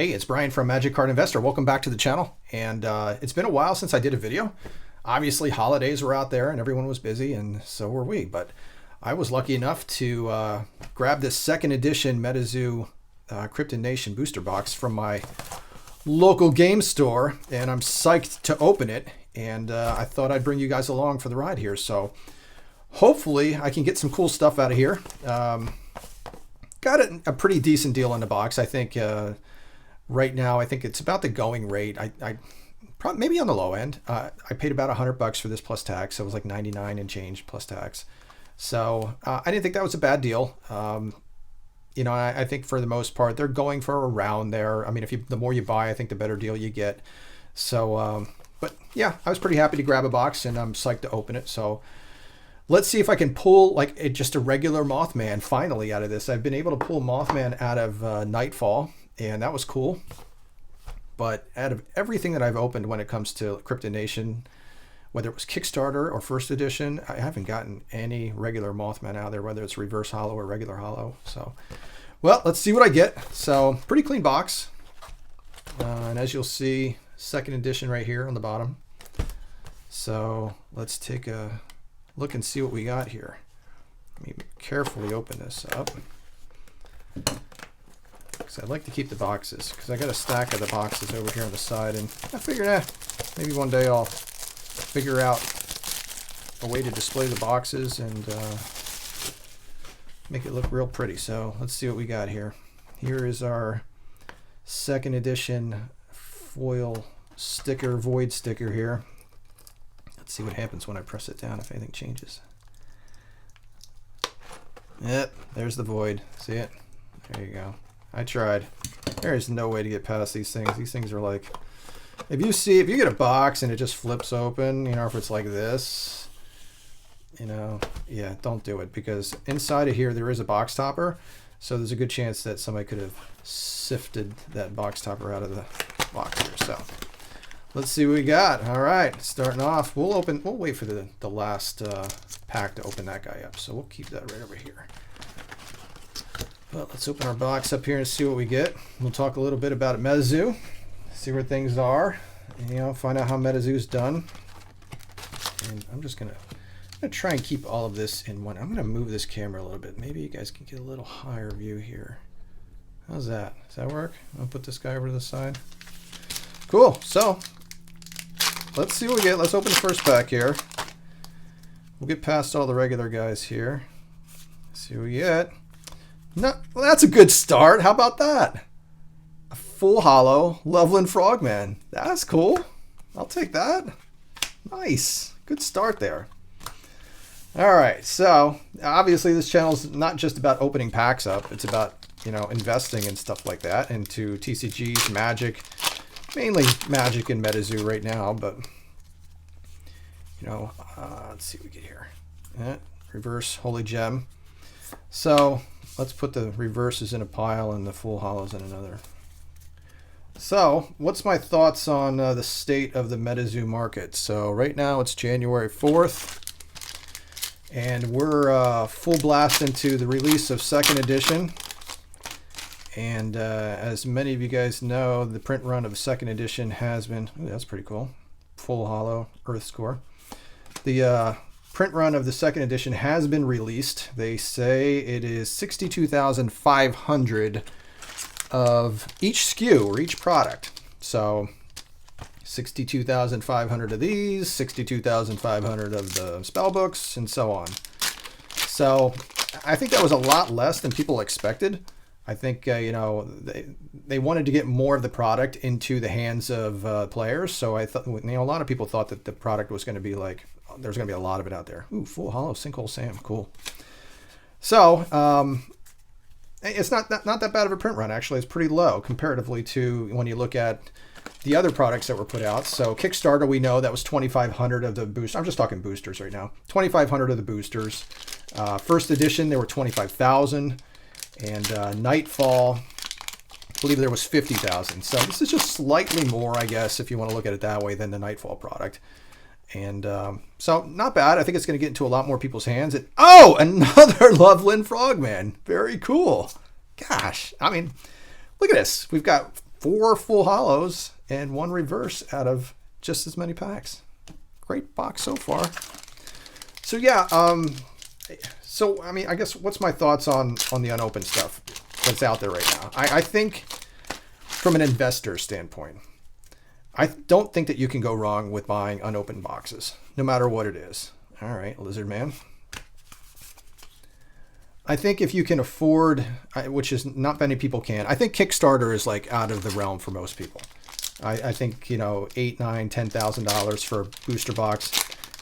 Hey, it's Brian from Magic Card Investor. Welcome back to the channel. And it's been a while since I did a video. Obviously, holidays were out there and everyone was busy, and so were we. But I was lucky enough to grab this second edition MetaZoo Cryptid Nation booster box from my local game store, and I'm psyched to open it. And I thought I'd bring you guys along for the ride here. So hopefully I can get some cool stuff out of here. Got a pretty decent deal in the box. I think right now, I think it's about the going rate. I probably maybe on the low end. I paid about $100 for this plus tax. So it was like 99 and change plus tax. So I didn't think that was a bad deal. You know, I think for the most part, they're going for around there. I mean, the more you buy, I think the better deal you get. So, but yeah, I was pretty happy to grab a box, and I'm psyched to open it. So let's see if I can pull like just a regular Mothman finally out of this. I've been able to pull Mothman out of Nightfall, and that was cool. But out of everything that I've opened when it comes to Cryptid Nation, whether it was Kickstarter or first edition, I haven't gotten any regular Mothman out of there, whether it's reverse holo or regular holo. So, well, let's see what I get. So, pretty clean box. And as you'll see, second edition right here on the bottom. So, let's take a look and see what we got here. Let me carefully open this up. I'd like to keep the boxes because I got a stack of the boxes over here on the side, and I figured maybe one day I'll figure out a way to display the boxes and make it look real pretty. So let's see what we got here. Here is our second edition foil sticker, void sticker here. Let's see what happens when I press it down, if anything changes. Yep, there's the void. See it? There you go. I tried. There is no way to get past these things. These things are like, if you get a box and it just flips open, you know, if it's like this, you know, yeah, don't do it, because inside of here there is a box topper, so there's a good chance that somebody could have sifted that box topper out of the box here. So let's see what we got. All right, starting off, we'll wait for the last pack to open that guy up, so we'll keep that right over here. Well, let's open our box up here and see what we get. We'll talk a little bit about MetaZoo, see where things are, and, you know, find out how MetaZoo's done. And I'm gonna try and keep all of this in one. I'm gonna move this camera a little bit. Maybe you guys can get a little higher view here. How's that? Does that work? I'll put this guy over to the side. Cool. So let's see what we get. Let's open the first pack here. We'll get past all the regular guys here. Let's see what we get. No, well, that's a good start. How about that? A full holo Loveland Frogman. That's cool. I'll take that. Nice. Good start there. All right. So obviously this channel is not just about opening packs up. It's about, you know, investing and stuff like that into TCGs, Magic, mainly Magic and MetaZoo right now. But, you know, let's see what we get here. Reverse Holy Gem. So let's put the reverses in a pile and the full holos in another. So what's my thoughts on the state of the MetaZoo market? So right now it's January 4th, and we're full blast into the release of second edition. And as many of you guys know, the print run of second edition has been, ooh, that's pretty cool, full holo Earth score. The print run of the second edition has been released. They say it is 62,500 of each SKU or each product. So 62,500 of these, 62,500 of the spell books, and so on. So I think that was a lot less than people expected. I think, you know, they wanted to get more of the product into the hands of players. So I thought, you know, a lot of people thought that the product was going to be like, there's going to be a lot of it out there. Ooh, full holo Sinkhole Sam, cool. So it's not that bad of a print run, actually. It's pretty low comparatively to when you look at the other products that were put out. So Kickstarter, we know that was 2,500 of the boosters. I'm just talking boosters right now. 2,500 of the boosters. First edition, there were 25,000. And Nightfall, I believe there was 50,000. So this is just slightly more, I guess, if you want to look at it that way, than the Nightfall product. And so not bad. I think it's going to get into a lot more people's hands. And, oh, another Loveland Frogman. Very cool. Gosh, I mean, look at this. We've got 4 full holos and 1 reverse out of just as many packs. Great box so far. So yeah, so I mean, I guess what's my thoughts on the unopened stuff that's out there right now? I think from an investor standpoint, I don't think that you can go wrong with buying unopened boxes, no matter what it is. All right, Lizard Man. I think if you can afford, which is not many people can, I think Kickstarter is like out of the realm for most people. I think, you know, $8,000, $9,000, $10,000 for a booster box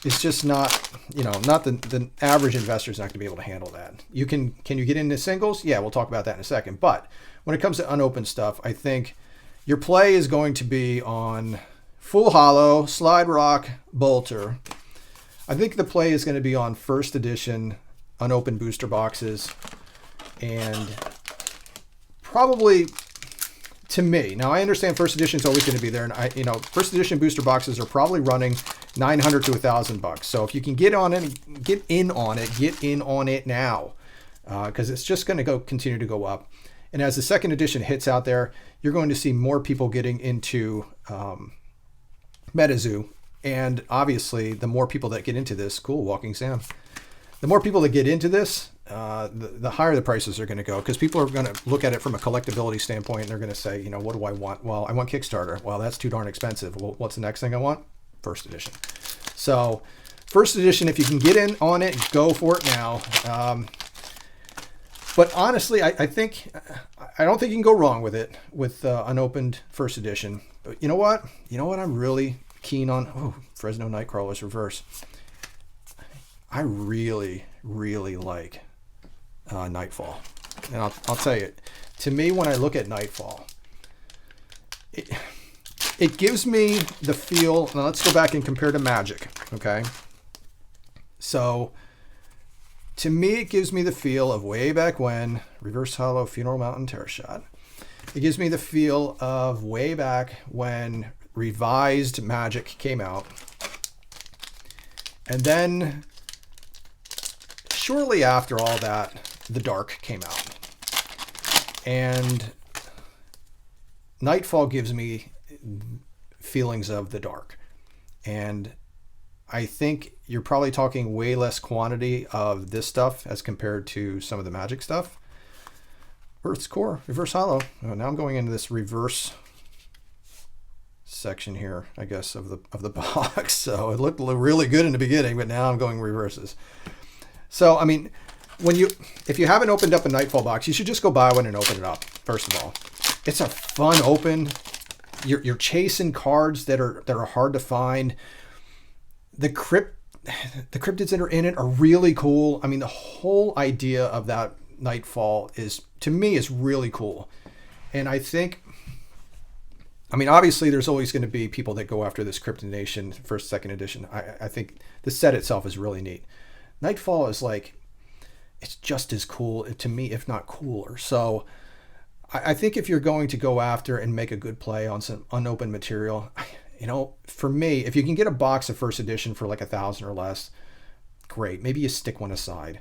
is just not, you know, not the average investor is not going to be able to handle that. Can you get into singles? Yeah, we'll talk about that in a second. But when it comes to unopened stuff, I think your play is going to be on full holo, slide rock, bolter. I think the play is going to be on first edition unopened booster boxes, and probably, to me, now I understand first edition is always going to be there, and you know, first edition booster boxes are probably running $900 to $1,000. So if you can get in on it now, because it's just going to continue to go up. And as the second edition hits out there, you're going to see more people getting into MetaZoo, and obviously, the more people that get into this, cool, Walking Sam. The more people that get into this, the higher the prices are going to go, because people are going to look at it from a collectability standpoint, and they're going to say, you know, what do I want? Well, I want Kickstarter. Well, that's too darn expensive. Well, what's the next thing I want? First edition. So first edition, if you can get in on it, go for it now. But honestly, I don't think you can go wrong with it, with unopened first edition. But you know what? I'm really keen on? Oh, Fresno Nightcrawler's reverse. I really, really like Nightfall. And I'll tell you, to me, when I look at Nightfall, it gives me the feel. Now let's go back and compare to Magic, okay? So to me, it gives me the feel of way back when, Reverse Holo, Funeral Mountain, Terror Shot. It gives me the feel of way back when revised Magic came out. And then shortly after all that, The Dark came out. And Nightfall gives me feelings of The Dark. And I think you're probably talking way less quantity of this stuff as compared to some of the Magic stuff. Earth's Core, Reverse Holo. Oh, now I'm going into this reverse section here, I guess, of the box. So it looked really good in the beginning, but now I'm going reverses. So, I mean, if you haven't opened up a Nightfall box, you should just go buy one and open it up, first of all. It's a fun open. You're chasing cards that are hard to find. The cryptids that are in it are really cool. I mean, the whole idea of that Nightfall to me, is really cool. And I think, I mean, obviously there's always going to be people that go after this Cryptid Nation first, second edition. I think the set itself is really neat. Nightfall is like, it's just as cool to me, if not cooler. So I think if you're going to go after and make a good play on some unopened material, you know, for me, if you can get a box of first edition for like $1,000 or less, great. Maybe you stick one aside.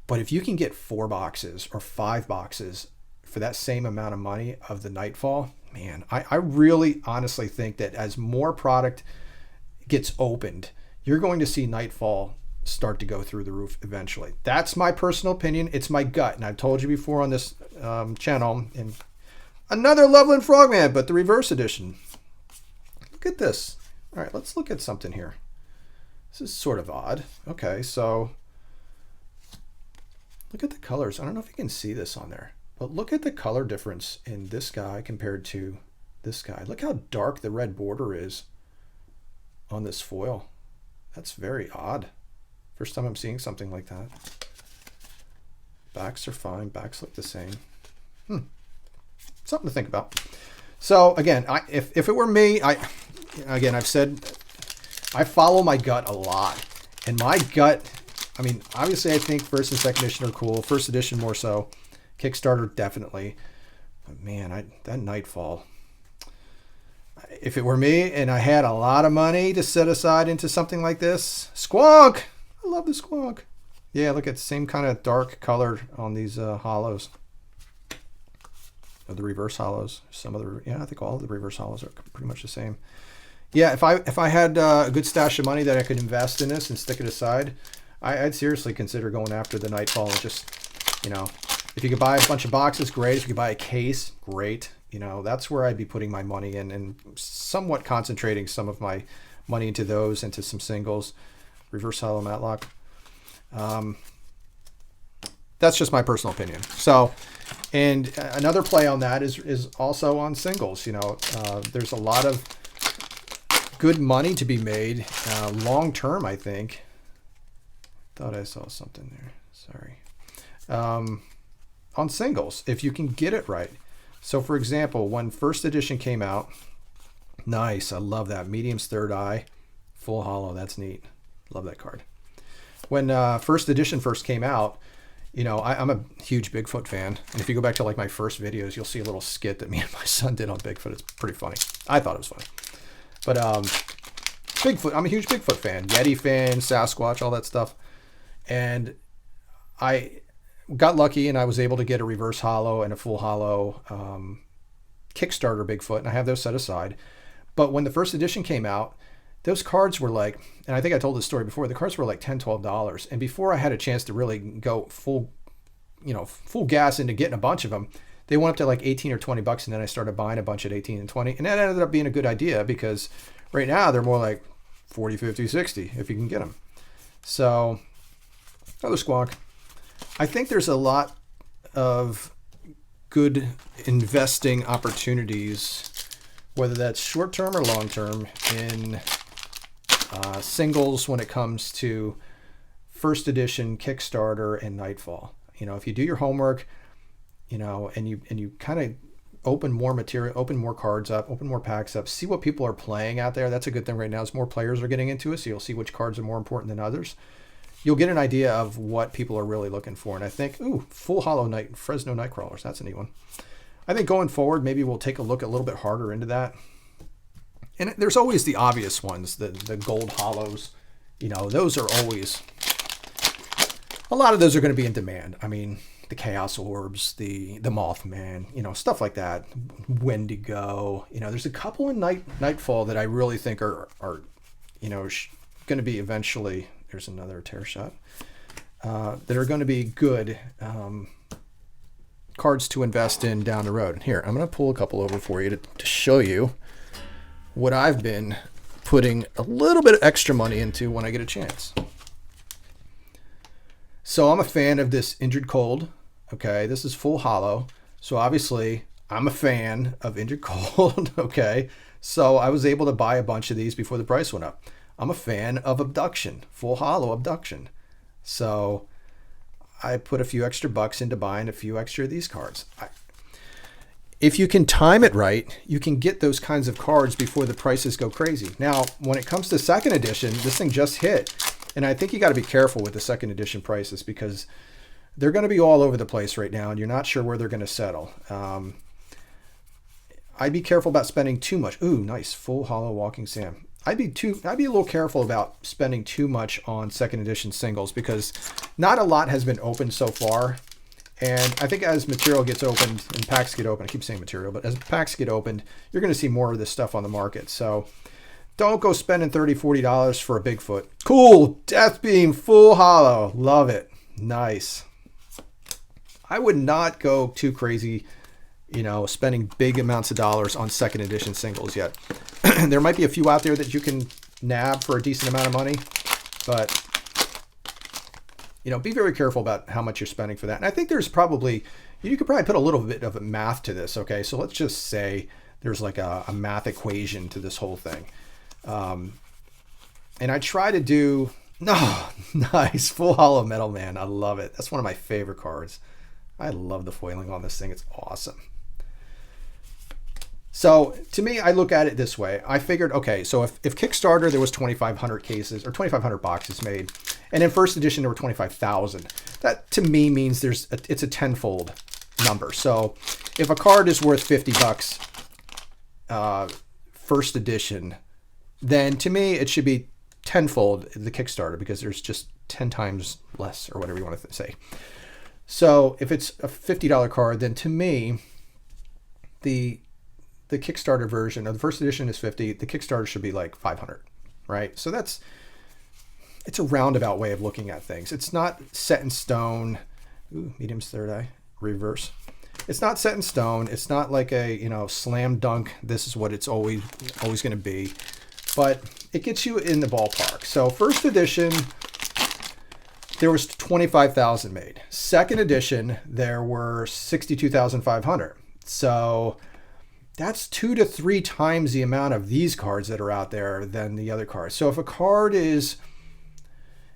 But if you can get 4 boxes or 5 boxes for that same amount of money of the Nightfall, man, I really honestly think that as more product gets opened, you're going to see Nightfall start to go through the roof eventually. That's my personal opinion. It's my gut. And I've told you before on this channel, and another Loveland Frogman, but the reverse edition. Look at this. All right, let's look at something here. This is sort of odd. Okay, so look at the colors. I don't know if you can see this on there, but look at the color difference in this guy compared to this guy. Look how dark the red border is on this foil. That's very odd. First time I'm seeing something like that. Backs are fine. Backs look the same. Something to think about. So again, if it were me, I've said I follow my gut a lot. And my gut, I mean, obviously I think first and second edition are cool. First edition more so. Kickstarter definitely. But man, that Nightfall. If it were me and I had a lot of money to set aside into something like this, Squonk! I love the Squonk. Yeah, look at the same kind of dark color on these holos. the reverse hollows. Some of the, yeah, I think all of the reverse hollows are pretty much the same. Yeah, if I had a good stash of money that I could invest in this and stick it aside, I'd seriously consider going after the Nightfall and just, you know, if you could buy a bunch of boxes, great. If you could buy a case, great. You know, that's where I'd be putting my money in and somewhat concentrating some of my money into those, into some singles, reverse hollow Matlock. That's just my personal opinion. So, and another play on that is also on singles. You know, there's a lot of good money to be made long term, I think. Thought I saw something there. Sorry. On singles, if you can get it right. So, for example, when first edition came out, nice. I love that. Medium's Third Eye, full hollow. That's neat. Love that card. When first edition first came out, you know, I'm a huge Bigfoot fan. And if you go back to like my first videos, you'll see a little skit that me and my son did on Bigfoot. It's pretty funny. I thought it was funny. But Bigfoot, I'm a huge Bigfoot fan. Yeti fan, Sasquatch, all that stuff. And I got lucky and I was able to get a reverse hollow and a full hollow Kickstarter Bigfoot. And I have those set aside. But when the first edition came out, those cards were like, and I think I told this story before, the cards were like $10, $12. And before I had a chance to really go full gas into getting a bunch of them, they went up to like 18 or 20 bucks. And then I started buying a bunch at 18 and 20. And that ended up being a good idea because right now they're more like 40, 50, 60 if you can get them. So, another squawk. I think there's a lot of good investing opportunities, whether that's short-term or long-term, in singles when it comes to first edition, Kickstarter, and Nightfall. You know, if you do your homework, you know, and you kind of open more material, open more cards up, open more packs up, see what people are playing out there. That's a good thing right now as more players are getting into it, so you'll see which cards are more important than others. You'll get an idea of what people are really looking for. And I think, ooh, full hollow Fresno Nightcrawlers. That's a neat one. I think going forward, maybe we'll take a look a little bit harder into that. And there's always the obvious ones, the gold hollows. You know, those are always, a lot of those are going to be in demand. I mean, the Chaos Orbs, the Mothman, you know, stuff like that. Wendigo. You know, there's a couple in Nightfall that I really think are you know, going to be eventually, there's another tear shot, that are going to be good cards to invest in down the road. Here, I'm going to pull a couple over for you to show you what I've been putting a little bit of extra money into when I get a chance. So I'm a fan of this Injured Cold. Okay, this is full hollow. So obviously I'm a fan of Injured Cold. Okay, so I was able to buy a bunch of these before the price went up. I'm a fan of Abduction, full hollow Abduction. So I put a few extra bucks into buying a few extra of these cards. If you can time it right, you can get those kinds of cards before the prices go crazy. Now, when it comes to second edition, this thing just hit. And I think you got to be careful with the second edition prices because they're going to be all over the place right now and you're not sure where they're going to settle. I'd be careful about spending too much. Ooh, nice. Full hollow Walking Sam. I'd be a little careful about spending too much on second edition singles because not a lot has been opened so far. And I think as material gets opened and packs get opened, I keep saying material, but as packs get opened, you're going to see more of this stuff on the market. So don't go spending $30, $40 for a Bigfoot. Cool. Death Beam, full hollow. Love it. Nice. I would not go too crazy, you know, spending big amounts of dollars on second edition singles yet. There might be a few out there that you can nab for a decent amount of money, but you know, be very careful about how much you're spending for that. And I think there's probably, you could probably put a little bit of a math to this. Okay, so let's just say there's like a math equation to this whole thing. And I try to do, nice, full hollow Metal Man. I love it. That's one of my favorite cards. I love the foiling on this thing. It's awesome. So to me, I look at it this way. I figured, okay, so if Kickstarter, there was 2,500 cases or 2,500 boxes made, and in first edition, there were 25,000. That to me means it's a tenfold number. So if a card is worth 50 bucks, first edition, then to me, it should be tenfold the Kickstarter because there's just 10 times less or whatever you want to say. So if it's a $50 card, then to me, the Kickstarter version, or the first edition is 50. The Kickstarter should be like 500, right? So it's a roundabout way of looking at things. It's not set in stone. Ooh, medium's third eye, reverse. It's not set in stone. It's not like a, you know, slam dunk. This is what it's always going to be, but it gets you in the ballpark. So first edition, there was 25,000 made. Second edition, there were 62,500. So that's 2 to 3 times the amount of these cards that are out there than the other cards. So if a card is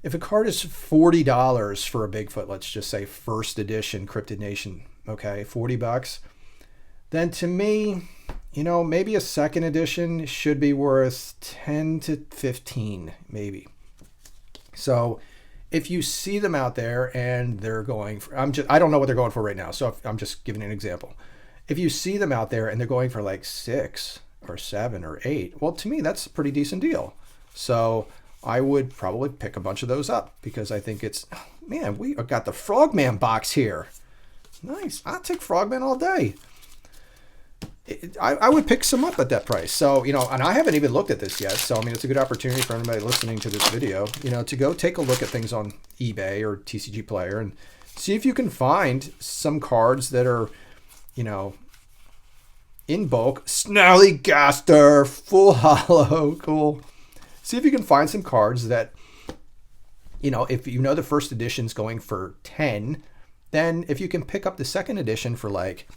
$40 for a Bigfoot, let's just say first edition Cryptid Nation, okay, $40, then to me, you know, maybe a second edition should be worth 10 to 15, maybe. So if you see them out there and they're going for, I don't know what they're going for right now, so I'm just giving an example. If you see them out there and they're going for like 6 or 7 or 8, well, to me, that's a pretty decent deal. So I would probably pick a bunch of those up because I think it's, man, we got the Frogman box here. Nice. I'll take Frogman all day. I would pick some up at that price. So, you know, and I haven't even looked at this yet. So, I mean, it's a good opportunity for anybody listening to this video, you know, to go take a look at things on eBay or TCG Player and see if you can find some cards that are, you know, in bulk. Snallygaster, full holo, cool. See if you can find some cards that, you know, if you know the first edition's going for 10, then if you can pick up the second edition for like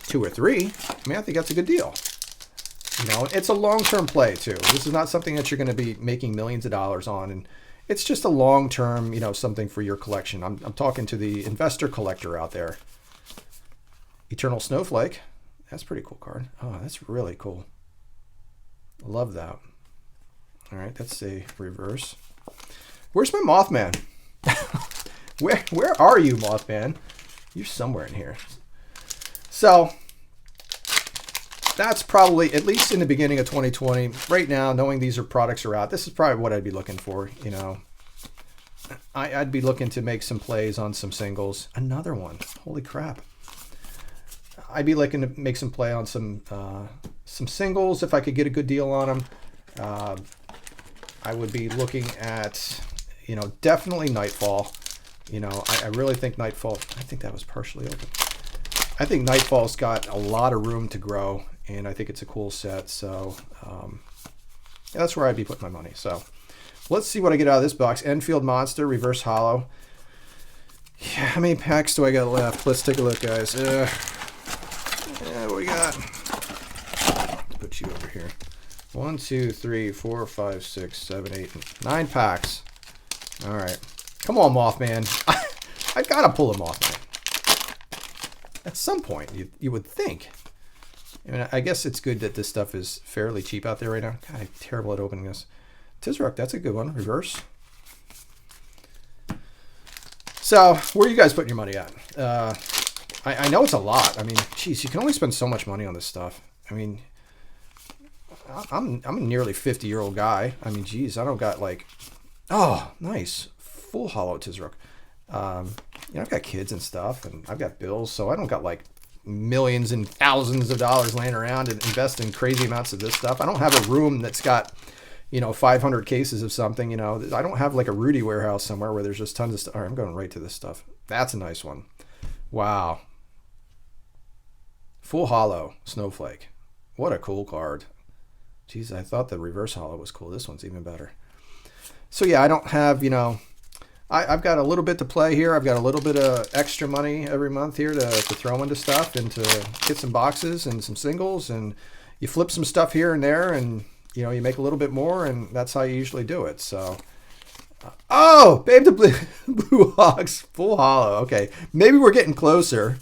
2 or 3, I mean, I think that's a good deal. You know, it's a long-term play too. This is not something that you're going to be making millions of dollars on, and it's just a long-term, you know, something for your collection. I'm talking to the investor collector out there. Eternal Snowflake, that's a pretty cool card. Oh, that's really cool. Love that. All right, that's a reverse. Where's my Mothman? Where are you, Mothman? You're somewhere in here. So that's probably, at least in the beginning of 2020, right now, knowing these products are out, this is probably what I'd be looking for. You know, I'd be looking to make some plays on some singles. Another one. Holy crap. I'd be looking to make some play on some singles if I could get a good deal on them. I would be looking at, you know, definitely Nightfall. You know, I really think Nightfall, I think that was partially open. I think Nightfall's got a lot of room to grow, and I think it's a cool set. So yeah, that's where I'd be putting my money. So let's see what I get out of this box. Enfield Monster, reverse holo. Yeah, how many packs do I got left? Let's take a look, guys. Yeah, what we got? Put you over here. 1, 2, 3, 4, 5, 6, 7, 8, 9 packs. All right. Come on, Mothman. I gotta pull a Mothman. At some point, you would think. I mean, I guess it's good that this stuff is fairly cheap out there right now. God, I'm terrible at opening this. Tizrock, that's a good one. Reverse. So, where are you guys putting your money at? I know it's a lot. I mean, geez, you can only spend so much money on this stuff. I mean, I'm a nearly 50-year-old guy. I mean, geez, I don't got like, oh, nice. Full holo Tizrock. You know, I've got kids and stuff, and I've got bills, so I don't got like millions and thousands of dollars laying around and invest in crazy amounts of this stuff. I don't have a room that's got, you know, 500 cases of something. You know, I don't have like a Rudy warehouse somewhere where there's just tons of stuff. All right, I'm going right to this stuff. That's a nice one. Wow. Full holo Snowflake. What a cool card. Jeez, I thought the reverse holo was cool. This one's even better. So yeah, I don't have, you know, I've got a little bit to play here. I've got a little bit of extra money every month here to throw into stuff and to get some boxes and some singles, and you flip some stuff here and there, and you know, you make a little bit more, and that's how you usually do it. So, oh, Babe the Blue Hawks, full holo. Okay, maybe we're getting closer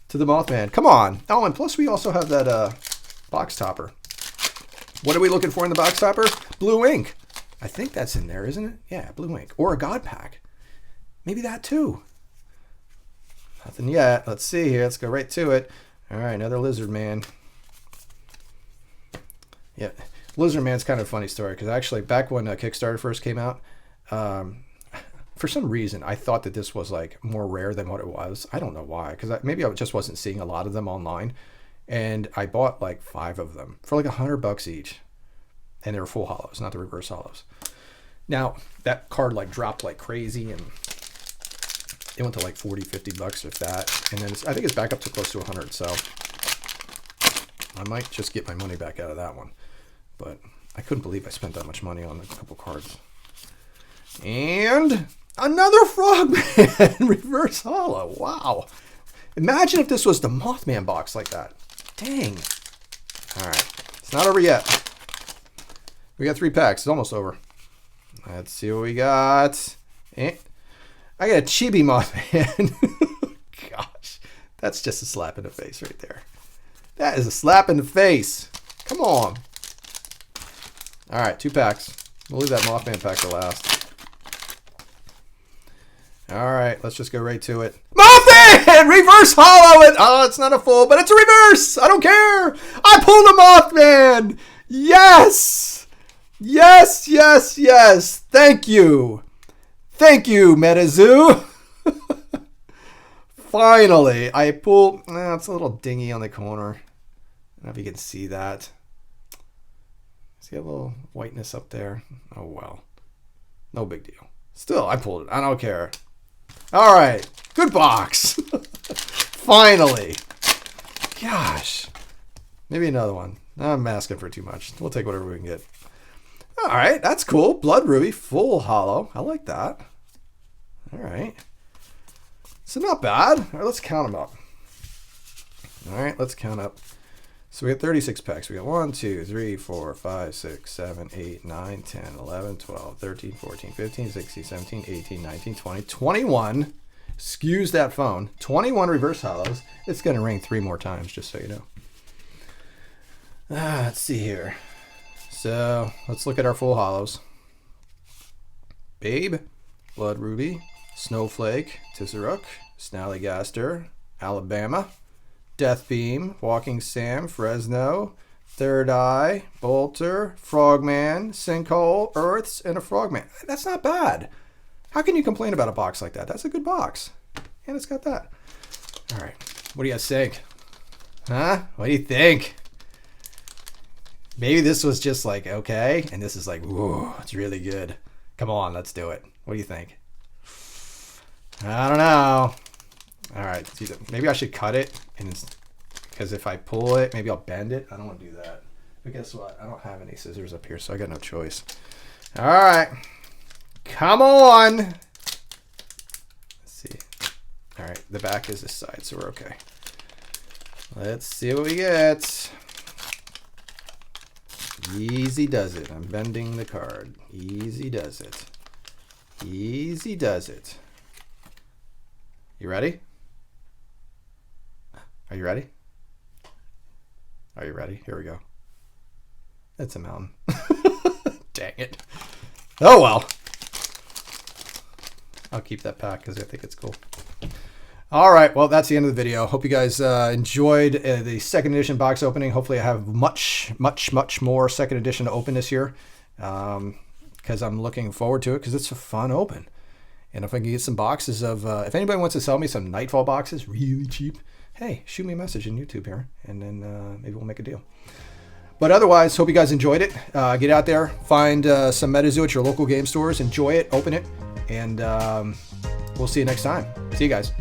to the Mothman. Come on. Oh, and plus we also have that box topper. What are we looking for in the box topper? Blue ink. I think that's in there, isn't it? Yeah, blue ink. Or a God pack. Maybe that too. Nothing yet. Let's see here. Let's go right to it. All right, another Lizard Man. Yeah, Lizard Man's kind of a funny story, because actually back when Kickstarter first came out, for some reason I thought that this was like more rare than what it was. I don't know why, because maybe I just wasn't seeing a lot of them online. And I bought like 5 of them for like $100 each. And they were full holos, not the reverse holos. Now, that card like dropped like crazy, and it went to like 40, $50 if that. And then I think it's back up to close to 100. So I might just get my money back out of that one. But I couldn't believe I spent that much money on a couple cards. And another Frogman reverse holo. Wow. Imagine if this was the Mothman box like that. Dang. All right. It's not over yet. We got 3 packs. It's almost over. Let's see what we got. I got a chibi Mothman. Gosh. That's just a slap in the face right there. That is a slap in the face. Come on. All right. 2 packs. We'll leave that Mothman pack to last. All right. Let's just go right to it. Mothman! Reverse holo it. Oh, it's not a full, but it's a reverse. I don't care. I pulled a Mothman. Yes. Yes, yes, yes. Thank you. Thank you, MetaZoo. Finally, I pulled... it's a little dingy on the corner. I don't know if you can see that. See a little whiteness up there? Oh, well. No big deal. Still, I pulled it. I don't care. All right. Good box. Finally. Gosh. Maybe another one. I'm asking for too much. We'll take whatever we can get. All right, that's cool. Blood Ruby, full holo. I like that. All right. So not bad. All right, let's count them up. All right, let's count up. So we got 36 packs. We got 1, 2, 3, 4, 5, 6, 7, 8, 9, 10, 11, 12, 13, 14, 15, 16, 17, 18, 19, 20, 21. Excuse that phone. 21 reverse holos. It's going to ring 3 more times, just so you know. Let's see here. So let's look at our full holos. Babe, Blood Ruby, Snowflake, Tisseruk, Snallygaster, Alabama, Death Beam, Walking Sam, Fresno, Third Eye, Bolter, Frogman, Sinkhole, Earths, and a Frogman. That's not bad. How can you complain about a box like that? That's a good box. And it's got that. All right. What do you guys think? Huh? What do you think? Maybe this was just like, okay, and this is like, whoa, it's really good. Come on, let's do it. What do you think? I don't know. All right, maybe I should cut it, because if I pull it, maybe I'll bend it. I don't want to do that. But guess what? I don't have any scissors up here, so I got no choice. All right. Come on. Let's see. All right, the back is this side, so we're okay. Let's see what we get. Easy does it. I'm bending the card. Easy does it. Easy does it. You ready? Are you ready? Are you ready? Here we go. It's a mountain. Dang it. Oh well. I'll keep that pack because I think it's cool. All right, well, that's the end of the video. Hope you guys enjoyed the second edition box opening. Hopefully I have much more second edition to open this year, because I'm looking forward to it, because it's a fun open. And if I can get some boxes of, if anybody wants to sell me some Nightfall boxes really cheap, hey, shoot me a message in YouTube here, and then maybe we'll make a deal. But otherwise, hope you guys enjoyed it. Get out there, find some MetaZoo at your local game stores, enjoy it, open it, and we'll see you next time. See you guys.